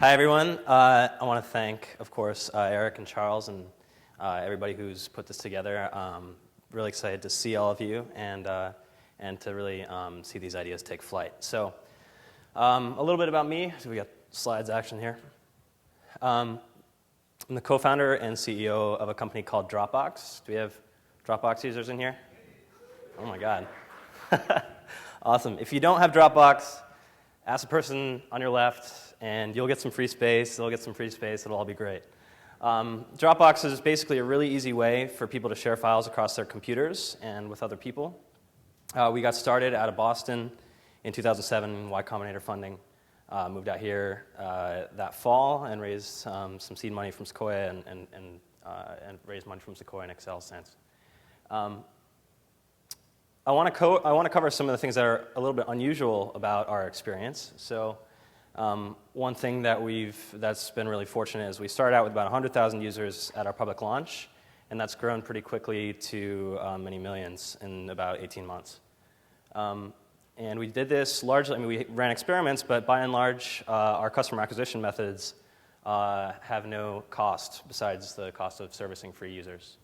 Hi, everyone. I want to thank, of course, Eric and Charles and everybody who's put this together. Really excited to see all of you and to really see these ideas take flight. So a little bit about me. So we got slides action here. I'm the co-founder and CEO of a company called Dropbox. Do we have Dropbox users in here? Oh, my God. Awesome. If you don't have Dropbox, ask the person on your left, and you'll get some free space. They'll get some free space. It'll all be great. Dropbox is basically a really easy way for people to share files across their computers and with other people. We got started out of Boston in 2007, Y Combinator funding. Moved out here that fall and raised some seed money from Sequoia and raised money from Sequoia and Excel since. I want to cover some of the things that are a little bit unusual about our experience. So one thing that's been really fortunate is we started out with about 100,000 users at our public launch, and that's grown pretty quickly to many millions in about 18 months. And we did this largely, we ran experiments, but by and large, our customer acquisition methods have no cost besides the cost of servicing free users.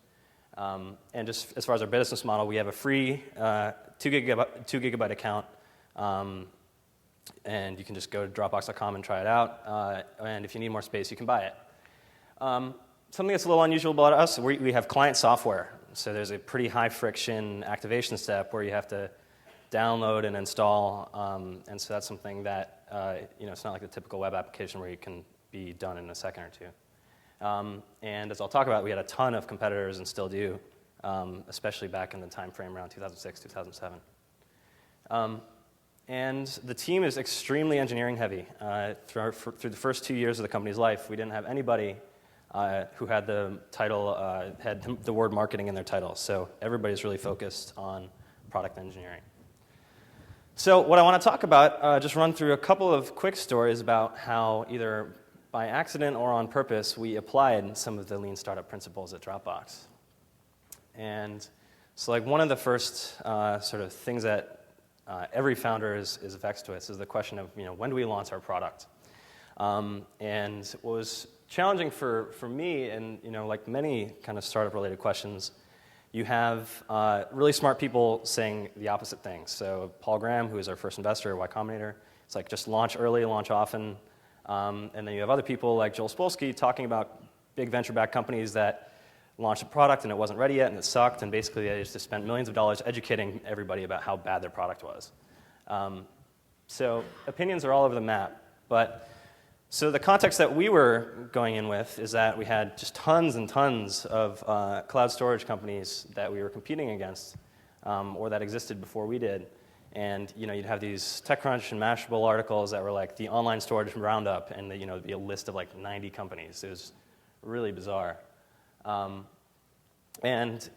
And just as far as our business model, we have a free 2 gigabyte account, and you can just go to Dropbox.com and try it out. And if you need more space, you can buy it. Something that's a little unusual about us, we have client software. So there's a pretty high friction activation step where you have to download and install. And so that's something that, it's not like the typical web application where you can be done in a second or two. And as I'll talk about, we had a ton of competitors and still do, especially back in the time frame around 2006, 2007. And the team is extremely engineering heavy. Through the first 2 years of the company's life, we didn't have anybody who had the title, had the word marketing in their title. So everybody's really focused on product engineering. So what I want to talk about, just run through a couple of quick stories about how either by accident or on purpose, we applied some of the lean startup principles at Dropbox. And so like one of the first sort of things that every founder is vexed with is the question of, when do we launch our product? And what was challenging for me, and like many kind of startup-related questions, you have really smart people saying the opposite thing. So Paul Graham, who is our first investor at Y Combinator, it's like just launch early, launch often. And then you have other people like Joel Spolsky talking about big venture-backed companies that launched a product and it wasn't ready yet and it sucked, and basically they just spent millions of dollars educating everybody about how bad their product was. So opinions are all over the map. So the context that we were going in with is that we had just tons and tons of cloud storage companies that we were competing against or that existed before we did. And you'd have these TechCrunch and Mashable articles that were like the online storage roundup, and it'd be a list of like 90 companies. It was really bizarre. I had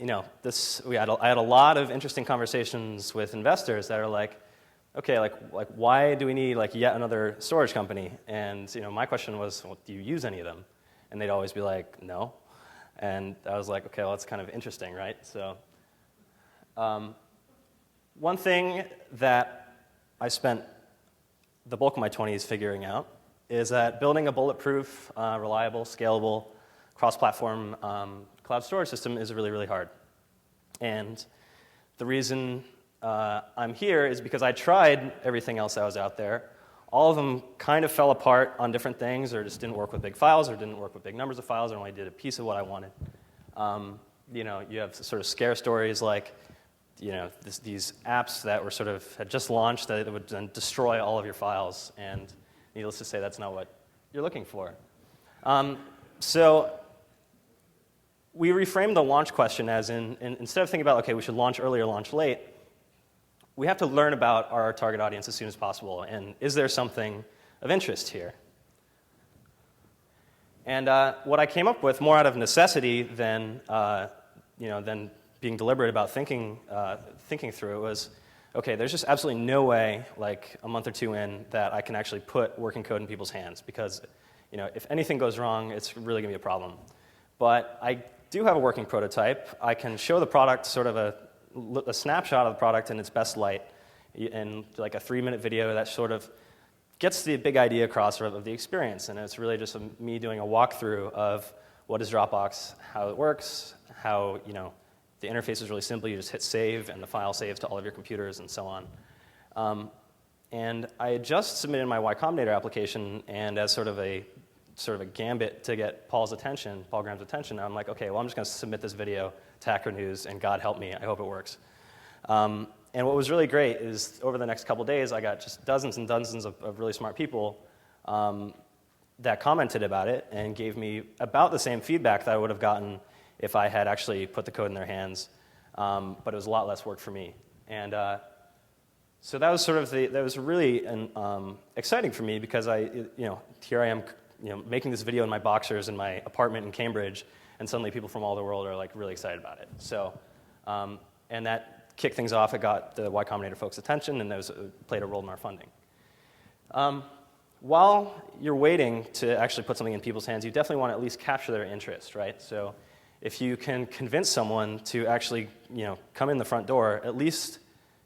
a lot of interesting conversations with investors that are like, okay, like why do we need like yet another storage company? And my question was, well, do you use any of them? And they'd always be like, no. And I was like, okay, well, that's kind of interesting, right? So. One thing that I spent the bulk of my 20s figuring out is that building a bulletproof, reliable, scalable, cross-platform cloud storage system is really, really hard. And the reason I'm here is because I tried everything else that was out there. All of them kind of fell apart on different things, or just didn't work with big files, or didn't work with big numbers of files, or only did a piece of what I wanted. You have sort of scare stories like, these apps that were had just launched that would then destroy all of your files, and needless to say, that's not what you're looking for. So we reframed the launch question as instead of thinking about, okay, we should launch early or launch late, we have to learn about our target audience as soon as possible, and is there something of interest here? And what I came up with, more out of necessity than being deliberate about thinking through it, was, okay, there's just absolutely no way, like a month or two in, that I can actually put working code in people's hands, because if anything goes wrong, it's really going to be a problem. But I do have a working prototype. I can show the product, sort of a snapshot of the product in its best light, in like a 3-minute video that sort of gets the big idea across of the experience. And it's really just me doing a walkthrough of what is Dropbox, how it works, how, the interface is really simple. You just hit save, and the file saves to all of your computers, and so on. And I had just submitted my Y Combinator application, and as sort of a gambit to get Paul Graham's attention, I'm like, okay, well, I'm just going to submit this video to Hacker News, and God help me, I hope it works. And what was really great is over the next couple days, I got just dozens and dozens of really smart people that commented about it and gave me about the same feedback that I would have gotten if I had actually put the code in their hands, but it was a lot less work for me. And so that was that was really exciting for me because here I am, making this video in my boxers in my apartment in Cambridge, and suddenly people from all over the world are like really excited about it. So, and that kicked things off. It got the Y Combinator folks' attention, and those played a role in our funding. While you're waiting to actually put something in people's hands, you definitely want to at least capture their interest, right? So if you can convince someone to actually, come in the front door, at least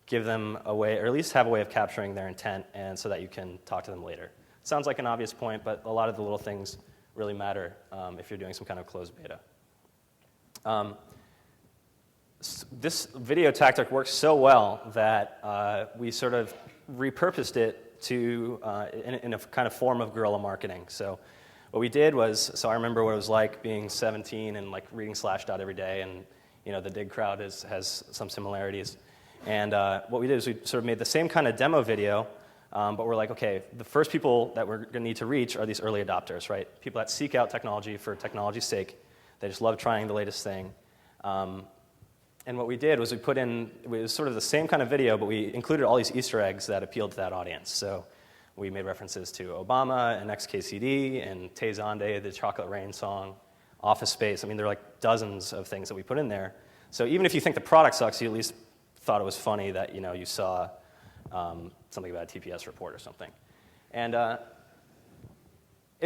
give them a way, or at least have a way of capturing their intent, and so that you can talk to them later. Sounds like an obvious point, but a lot of the little things really matter if you're doing some kind of closed beta. This video tactic works so well that we sort of repurposed it to in a kind of form of guerrilla marketing. So what we did was, so I remember what it was like being 17 and like reading Slashdot every day, and the Dig crowd has some similarities. And what we did is we sort of made the same kind of demo video, but we're like, okay, the first people that we're going to need to reach are these early adopters, right? People that seek out technology for technology's sake. They just love trying the latest thing. And what we did was it was sort of the same kind of video, but we included all these Easter eggs that appealed to that audience. So we made references to Obama and XKCD and Tay Zonday, the Chocolate Rain song, Office Space. I mean, there are like dozens of things that we put in there. So even if you think the product sucks, you at least thought it was funny that you saw something about a TPS report or something. And it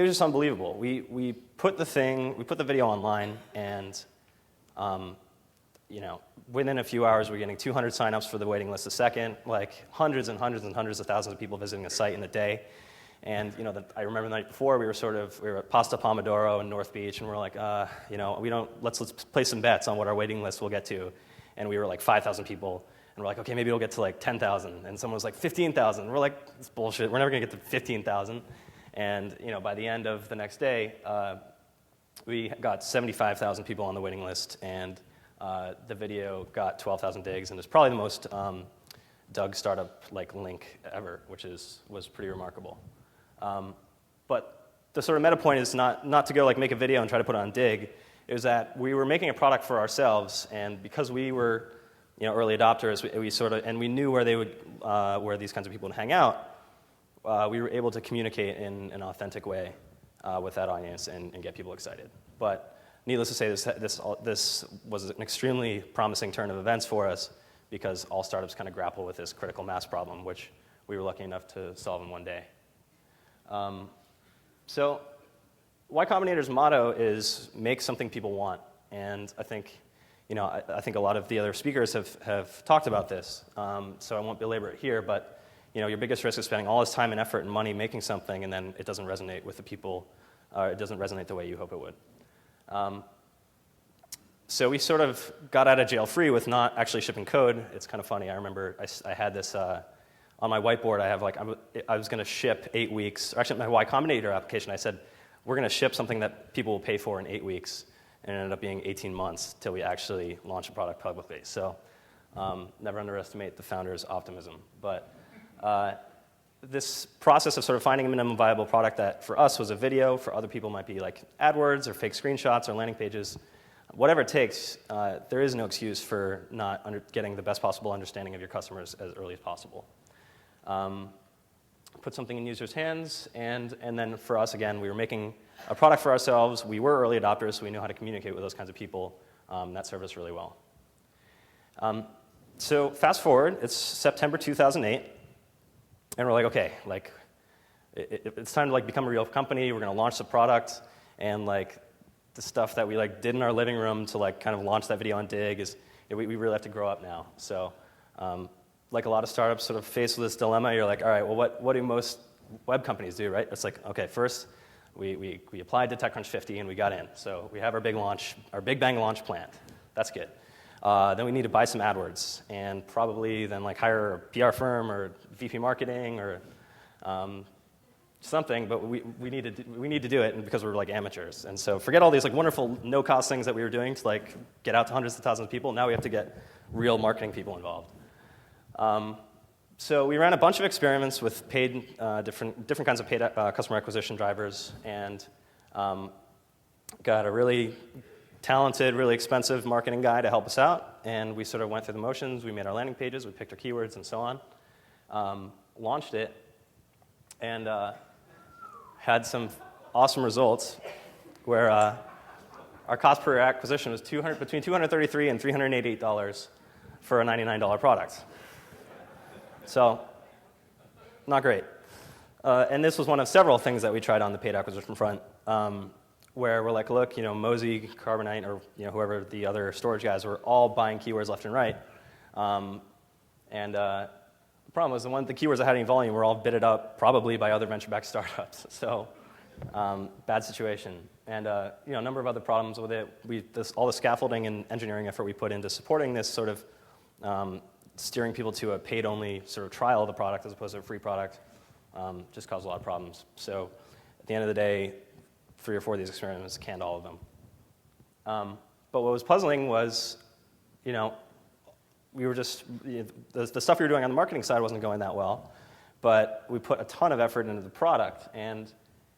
was just unbelievable. We put the video online, and within a few hours, we're getting 200 signups for the waiting list a second, like hundreds and hundreds and hundreds of thousands of people visiting the site in a day. And I remember the night before, we were at Pasta Pomodoro in North Beach, and we're like, let's play some bets on what our waiting list will get to. And we were like 5,000 people, and we're like, okay, maybe it'll get to like 10,000. And someone was like 15,000. We're like, it's bullshit. We're never gonna get to 15,000. And by the end of the next day, we got 75,000 people on the waiting list, and the video got 12,000 digs, and it's probably the most dug startup link ever, which was pretty remarkable. But the sort of meta point is not to go make a video and try to put it on Dig. It was that we were making a product for ourselves, and because we were early adopters, we knew where these kinds of people would hang out. We were able to communicate in an authentic way with that audience and get people excited. But needless to say, this was an extremely promising turn of events for us, because all startups kind of grapple with this critical mass problem, which we were lucky enough to solve in one day. So Y Combinator's motto is make something people want. And I think, I think a lot of the other speakers have talked about this, so I won't belabor it here, but your biggest risk is spending all this time and effort and money making something, and then it doesn't resonate with the people, or it doesn't resonate the way you hope it would. So we sort of got out of jail free with not actually shipping code. It's kind of funny. I remember I had this on my whiteboard. I was going to ship 8 weeks. Or actually, my Y Combinator application, I said, we're going to ship something that people will pay for in 8 weeks. And it ended up being 18 months till we actually launched a product publicly. So never underestimate the founder's optimism. But this process of sort of finding a minimum viable product that for us was a video, for other people might be like AdWords or fake screenshots or landing pages, whatever it takes, there is no excuse for not getting the best possible understanding of your customers as early as possible. Put something in users' hands, and then for us, again, we were making a product for ourselves. We were early adopters, so we knew how to communicate with those kinds of people. That served us really well. So fast forward, it's September 2008, and we're like, okay, it's time to become a real company. We're going to launch the product, and the stuff that we did in our living room to kind of launch that video on Dig is we really have to grow up now. So like a lot of startups sort of faced with this dilemma, you're like, all right, well, what do most web companies do, right? It's like, okay, first we applied to TechCrunch 50 and we got in. So we have our big launch, our big bang launch planned. That's good. Then we need to buy some AdWords and probably then like hire a PR firm or VP marketing or something, but we need to do it, and because we're like amateurs. And so forget all these like wonderful no-cost things that we were doing to like get out to hundreds of thousands of people. Now we have to get real marketing people involved. So we ran a bunch of experiments with paid, different kinds of paid customer acquisition drivers, and got a really talented, really expensive marketing guy to help us out. And we sort of went through the motions. We made our landing pages. We picked our keywords and so on. Launched it, and had some awesome results where our cost per acquisition was between $233 and $388 for a $99 product. So, not great. And this was one of several things that we tried on the paid acquisition front, where we're like, look, Mozy, Carbonite, or whoever the other storage guys were all buying keywords left and right. The problem was the keywords that had any volume were all bidded up probably by other venture-backed startups. So, bad situation. And a number of other problems with it. All the scaffolding and engineering effort we put into supporting this sort of steering people to a paid-only sort of trial of the product as opposed to a free product just caused a lot of problems. So, at the end of the day, 3 or 4 of these experiments canned all of them. But what was puzzling was, we were just, the stuff we were doing on the marketing side wasn't going that well, but we put a ton of effort into the product, and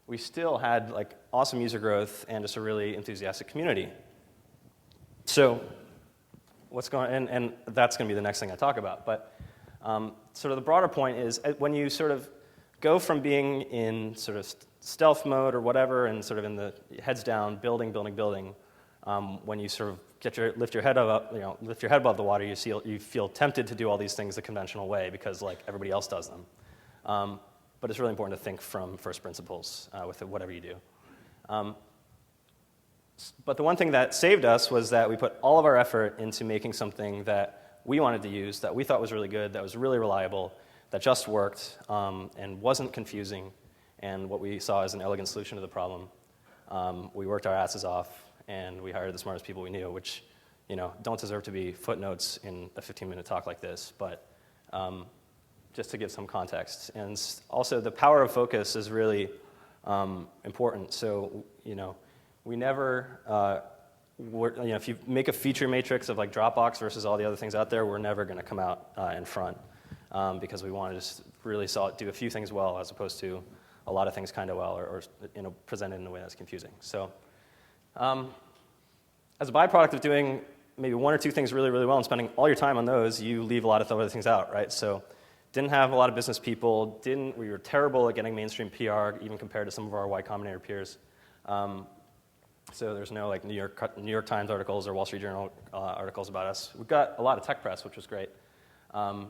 we still had like awesome user growth and just a really enthusiastic community. So what's going on, and that's going to be the next thing I talk about, but sort of the broader point is when you sort of go from being in sort of stealth mode or whatever and sort of in the heads down, building, when you sort of lift your head above the water, you feel tempted to do all these things the conventional way because like everybody else does them. But it's really important to think from first principles with whatever you do. But the one thing that saved us was that we put all of our effort into making something that we wanted to use, that we thought was really good, that was really reliable, that just worked and wasn't confusing, and what we saw as an elegant solution to the problem. We worked our asses off, and we hired the smartest people we knew, which don't deserve to be footnotes in a 15-minute talk like this, but just to give some context. And also, the power of focus is really important. So, we never, if you make a feature matrix of like Dropbox versus all the other things out there, we're never going to come out in front because we want to just really do a few things well as opposed to a lot of things kind of well or presented in a way that's confusing. So, as a byproduct of doing maybe 1 or 2 things really, really well and spending all your time on those, you leave a lot of other things out, right? So, didn't have a lot of business people. We were terrible at getting mainstream PR, even compared to some of our Y Combinator peers. So there's no like New York Times articles or Wall Street Journal articles about us. We got a lot of tech press, which was great. And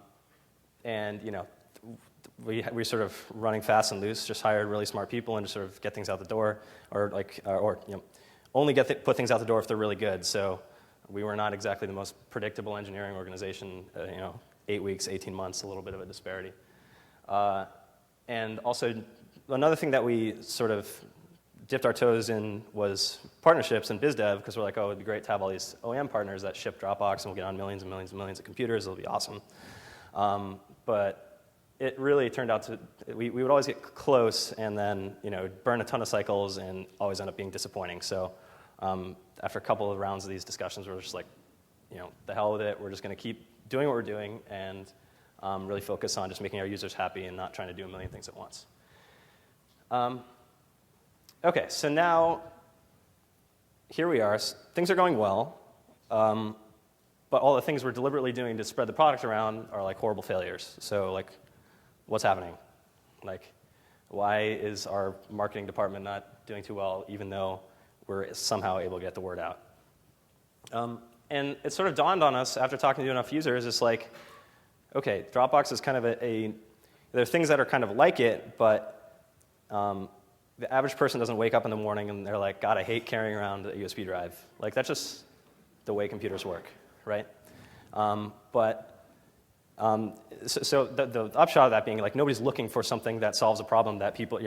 we sort of running fast and loose, just hired really smart people and just sort of get things out the door, or only put things out the door if they're really good. So we were not exactly the most predictable engineering organization. 8 weeks, 18 months, a little bit of a disparity. And also another thing that we sort of dipped our toes in was partnerships and biz dev, because we're like, oh, it'd be great to have all these OEM partners that ship Dropbox and we'll get on millions and millions and millions of computers. It'll be awesome. But it really turned out we would always get close and then burn a ton of cycles and always end up being disappointing. So after a couple of rounds of these discussions, we're just like, the hell with it. We're just going to keep doing what we're doing and really focus on just making our users happy and not trying to do a million things at once. Okay, so now here we are. Things are going well, but all the things we're deliberately doing to spread the product around are like horrible failures. So like, what's happening? Like, why is our marketing department not doing too well, even though we're somehow able to get the word out? And it sort of dawned on us after talking to enough users, it's like, okay, Dropbox is kind of there are things that are kind of like it, but the average person doesn't wake up in the morning and they're like, God, I hate carrying around a USB drive. Like, that's just the way computers work, right? But So the upshot of that being like nobody's looking for something that solves a problem that people,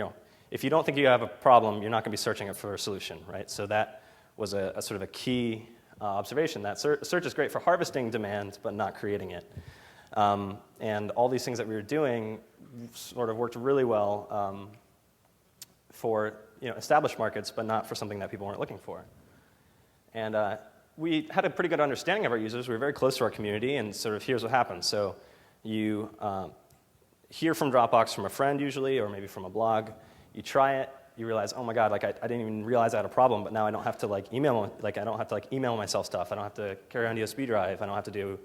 if you don't think you have a problem, you're not going to be searching it for a solution, right? So that was a sort of a key observation, that search is great for harvesting demand, but not creating it. And all these things that we were doing sort of worked really well for established markets, but not for something that people weren't looking for. And we had a pretty good understanding of our users. We were very close to our community, and sort of here's what happens. So you hear from Dropbox from a friend usually, or maybe from a blog. You try it. You realize, oh my God, like I didn't even realize I had a problem, but now I don't have to email myself stuff. I don't have to carry on a USB drive. I don't have to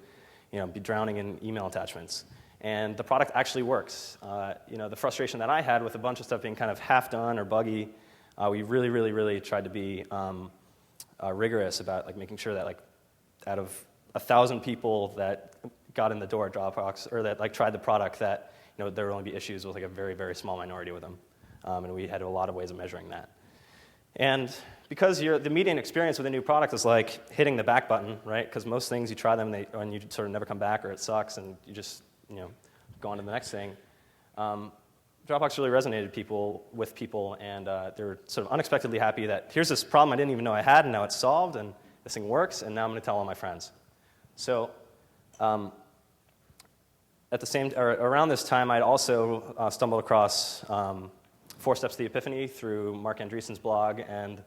be drowning in email attachments. And the product actually works. The frustration that I had with a bunch of stuff being kind of half done or buggy, we really, really, really tried to be rigorous about making sure that out of 1,000 people that got in the door at Dropbox or that tried the product, that there would only be issues with a very, very small minority with them. And we had a lot of ways of measuring that. And because the median experience with a new product is like hitting the back button, right? Because most things you try them and you sort of never come back, or it sucks, and you just go on to the next thing. Dropbox really resonated with people, and they were sort of unexpectedly happy that here's this problem I didn't even know I had, and now it's solved, and this thing works, and now I'm going to tell all my friends. So around this time, I'd also stumbled across 4 Steps to the Epiphany through Mark Andreessen's blog, and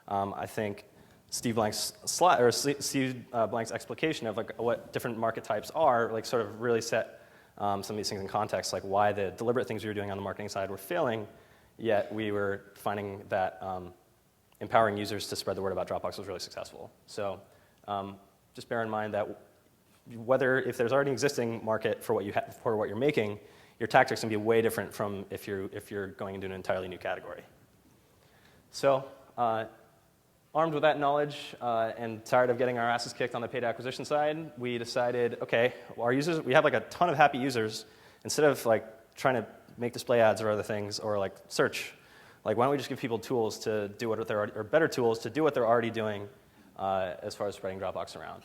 I think Steve Blank's explication of what different market types are sort of really set some of these things in context, like why the deliberate things we were doing on the marketing side were failing, yet we were finding that empowering users to spread the word about Dropbox was really successful. So just bear in mind that if there's already an existing market for what you're making, your tactics can be way different from if you're going into an entirely new category. So armed with that knowledge and tired of getting our asses kicked on the paid acquisition side, we decided, okay, our users, we have a ton of happy users. Instead of trying to make display ads or other things or search, why don't we just give people tools to do what they're already, or better tools to do what they're already doing as far as spreading Dropbox around.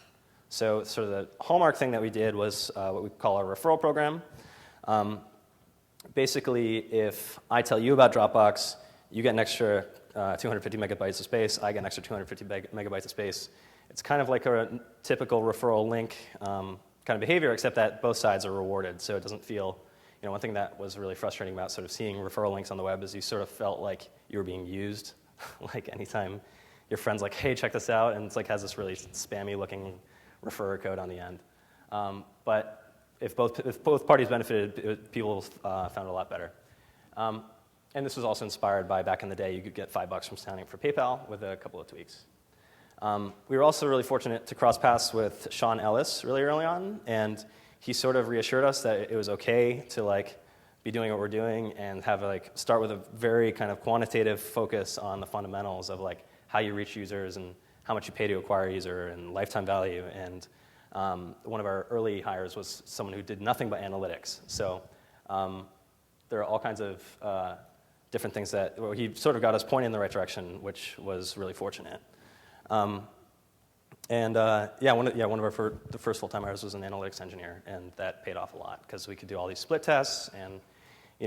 So sort of the hallmark thing that we did was what we call our referral program. Basically, if I tell you about Dropbox, you get an extra 250 megabytes of space. I get an extra 250 megabytes of space. It's kind of like a typical referral link kind of behavior, except that both sides are rewarded. So it doesn't feel, one thing that was really frustrating about sort of seeing referral links on the web is you sort of felt like you were being used. Anytime your friend's like, hey, check this out, and it's has this really spammy looking referrer code on the end. But if both parties benefited, people found it a lot better. And this was also inspired by back in the day, you could get $5 from signing up for PayPal with a couple of tweaks. We were also really fortunate to cross paths with Sean Ellis really early on, and he sort of reassured us that it was okay to be doing what we're doing and have start with a very kind of quantitative focus on the fundamentals of how you reach users and how much you pay to acquire a user and lifetime value. And one of our early hires was someone who did nothing but analytics. So there are all kinds of different things he sort of got us pointed in the right direction, which was really fortunate. One of the first full-time hires was an analytics engineer, and that paid off a lot because we could do all these split tests. And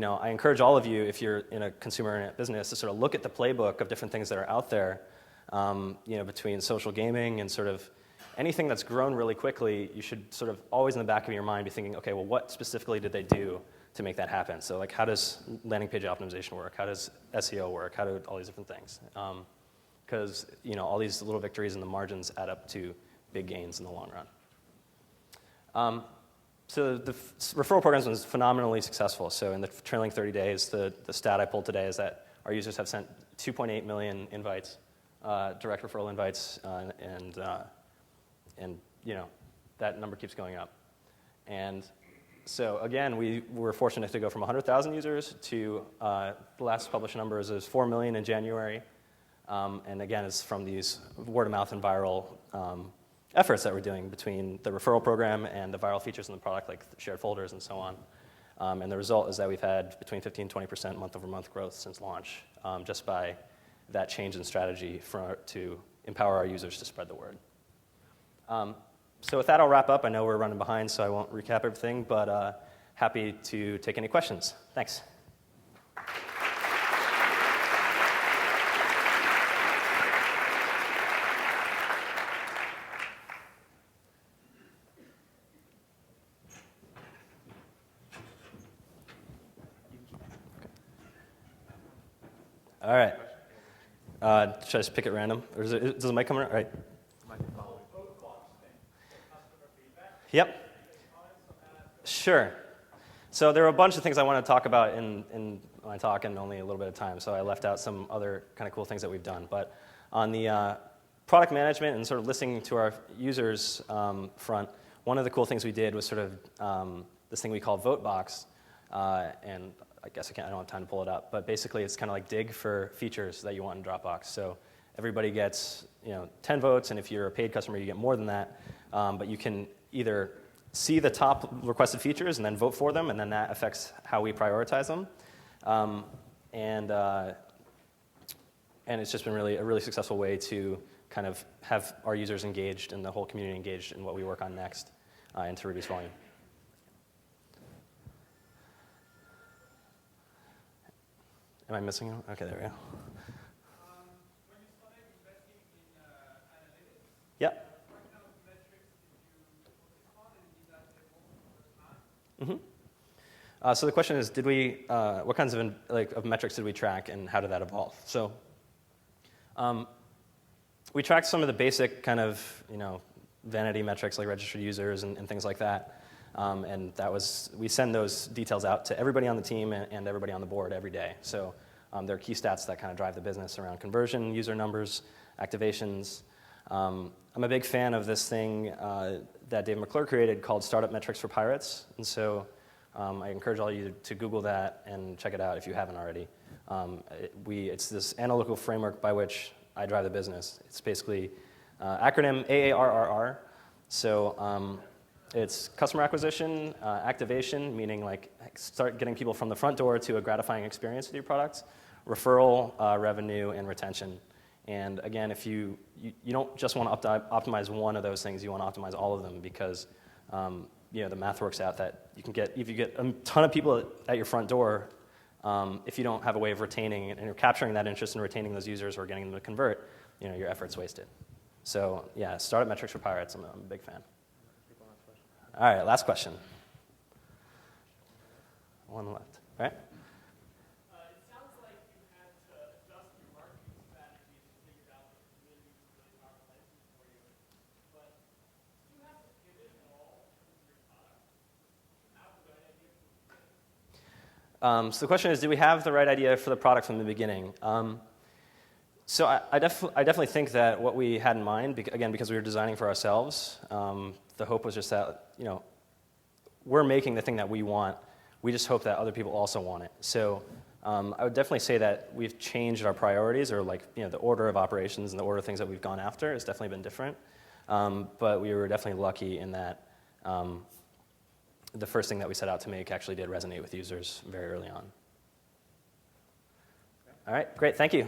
I encourage all of you, if you're in a consumer internet business, to sort of look at the playbook of different things that are out there. Between social gaming and sort of anything that's grown really quickly, you should sort of always in the back of your mind be thinking, okay, well, what specifically did they do to make that happen? So how does landing page optimization work? How does SEO work? How do all these different things? Because all these little victories in the margins add up to big gains in the long run. So the referral program was phenomenally successful. So in the trailing 30 days, the stat I pulled today is that our users have sent 2.8 million invites, direct referral invites, and that number keeps going up. And so again, we were fortunate to go from 100,000 users to the last published numbers is 4 million in January. And again, it's from these word of mouth and viral efforts that we're doing between the referral program and the viral features in the product, like shared folders and so on. And the result is that we've had between 15 and 20% month-over-month growth since launch, just by that change in strategy to empower our users to spread the word. So with that, I'll wrap up. I know we're running behind, so I won't recap everything, but happy to take any questions. Thanks. All right. Should I just pick at random? Or does the mic come around? All right. Yep. Sure. So there are a bunch of things I want to talk about in my talk and only a little bit of time, so I left out some other kind of cool things that we've done. But on the product management and sort of listening to our users front, one of the cool things we did was sort of this thing we call Votebox, and I guess I don't have time to pull it up, but basically it's kind of like dig for features that you want in Dropbox. So everybody gets 10 votes, and if you're a paid customer, you get more than that. But you can either see the top requested features and then vote for them, and then that affects how we prioritize them. And it's just been a really successful way to kind of have our users engaged and the whole community engaged in what we work on next and to reduce volume. Am I missing one? Okay, there we go. When you started investing in analytics, Yep. what kind of metrics did you focus on, and did that evolve over time? So the question is, what kinds of metrics did we track, and how did that evolve? So we tracked some of the basic kind of vanity metrics like registered users and things like that. And we send those details out to everybody on the team and everybody on the board every day. So there are key stats that kind of drive the business around conversion, user numbers, activations. I'm a big fan of this thing that Dave McClure created called Startup Metrics for Pirates. And so I encourage all of you to Google that and check it out if you haven't already. It's this analytical framework by which I drive the business. It's basically acronym AARRR. So it's customer acquisition, activation, meaning like start getting people from the front door to a gratifying experience with your products, referral, revenue, and retention. And again, if you don't just want to optimize one of those things, you want to optimize all of them because the math works out that if you get a ton of people at your front door, if you don't have a way of retaining and you're capturing that interest and retaining those users or getting them to convert, your effort's wasted. So yeah, startup metrics for pirates. I'm a big fan. All right, last question. One left. All right. It sounds like you had to adjust your marketing strategy to figure out that the community was really powerful for you. But do you have to pivot at all with your product? Do you have the right idea from the beginning? So the question is, do we have the right idea for the product from the beginning? So I definitely think that what we had in mind, again, because we were designing for ourselves, the hope was just that, we're making the thing that we want. We just hope that other people also want it. So I would definitely say that we've changed our priorities, or the order of operations and the order of things that we've gone after has definitely been different. But we were definitely lucky in that the first thing that we set out to make actually did resonate with users very early on. All right, great, thank you.